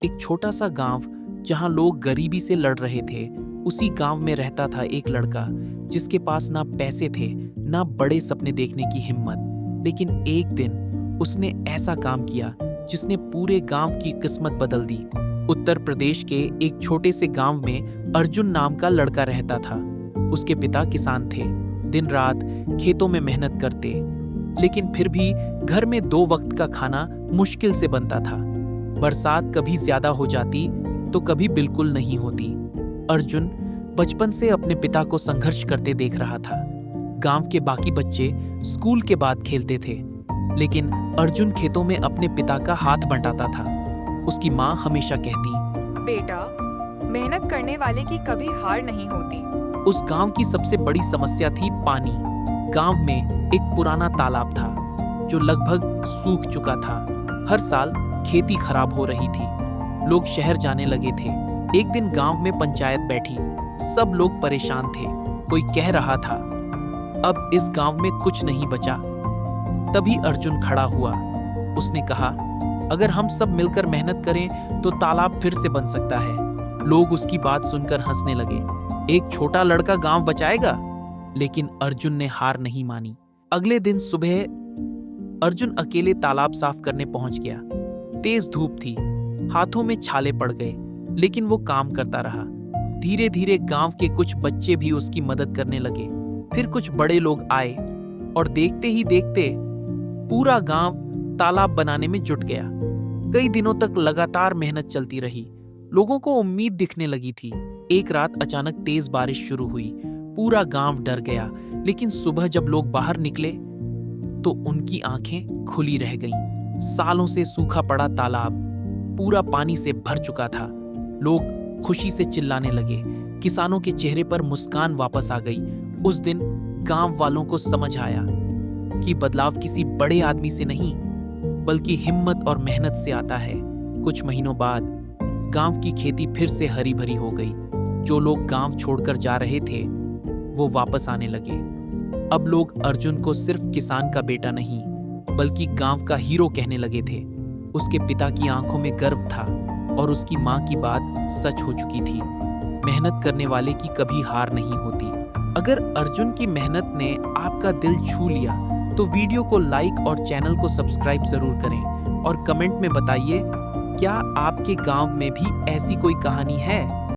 एक छोटा सा गांव जहां लोग गरीबी से लड़ रहे थे, उसी गांव में रहता था एक लड़का जिसके पास ना पैसे थे, ना बड़े सपने देखने की हिम्मत। लेकिन एक दिन उसने ऐसा काम किया जिसने पूरे गांव की किस्मत बदल दी। उत्तर प्रदेश के एक छोटे से गांव में अर्जुन नाम का लड़का रहता था। उसके पिता किसान थे, दिन रात खेतों में मेहनत करते, लेकिन फिर भी घर में 2 वक्त का खाना मुश्किल से बनता था। बरसात कभी ज्यादा हो जाती तो कभी बिल्कुल नहीं होती। अर्जुन बचपन से अपने पिता को संघर्ष करते देख रहा था। गांव के बाकी बच्चे स्कूल के बाद खेलते थे, लेकिन अर्जुन खेतों में अपने पिता का हाथ बंटाता था। उसकी माँ हमेशा कहती, बेटा, मेहनत करने वाले की कभी हार नहीं होती। उस गांव की सबसे बड़ी समस्या थी पानी। गांव में एक पुराना तालाब था जो लगभग सूख चुका था। हर साल खेती खराब हो रही थी। लोग शहर जाने लगे थे। एक दिन गांव में पंचायत बैठी। सब लोग परेशान थे। कोई कह रहा था, अब इस गांव में कुछ नहीं बचा। तभी अर्जुन खड़ा हुआ। उसने कहा, अगर हम सब मिलकर मेहनत करें तो तालाब फिर से बन सकता है। लोग उसकी बात सुनकर हंसने लगे। एक छोटा लड़का गांव बचाएगा? लेकिन अर्जुन ने हार नहीं मानी। अगले दिन सुबह अर्जुन अकेले तालाब साफ करने पहुंच गया। तेज धूप थी, हाथों में छाले पड़ गए, लेकिन वो काम करता रहा। धीरे धीरे गांव के कुछ बच्चे भी उसकी मदद करने लगे। फिर कुछ बड़े लोग आए और देखते ही देखते पूरा गांव तालाब बनाने में जुट गया। कई दिनों तक लगातार मेहनत चलती रही। लोगों को उम्मीद दिखने लगी थी। एक रात अचानक तेज बारिश शुरू हुई। पूरा गांव डर गया, लेकिन सुबह जब लोग बाहर निकले तो उनकी आंखें खुली रह गईं। सालों से सूखा पड़ा तालाब पूरा पानी से भर चुका था। लोग खुशी से चिल्लाने लगे। किसानों के चेहरे पर मुस्कान वापस आ गई। उस दिन गांव वालों को समझ आया कि बदलाव किसी बड़े आदमी से नहीं, बल्कि हिम्मत और मेहनत से आता है। कुछ महीनों बाद गांव की खेती फिर से हरी भरी हो गई। जो लोग गांव छोड़कर जा रहे थे वो वापस आने लगे। अब लोग अर्जुन को सिर्फ किसान का बेटा नहीं, बल्कि गांव का हीरो कहने लगे थे। उसके पिता की आंखों में गर्व था और उसकी मां की बात सच हो चुकी थी। मेहनत करने वाले की कभी हार नहीं होती। अगर अर्जुन की मेहनत ने आपका दिल छू लिया तो वीडियो को लाइक और चैनल को सब्सक्राइब जरूर करें और कमेंट में बताइए, क्या आपके गांव में भी ऐसी कोई कहानी है?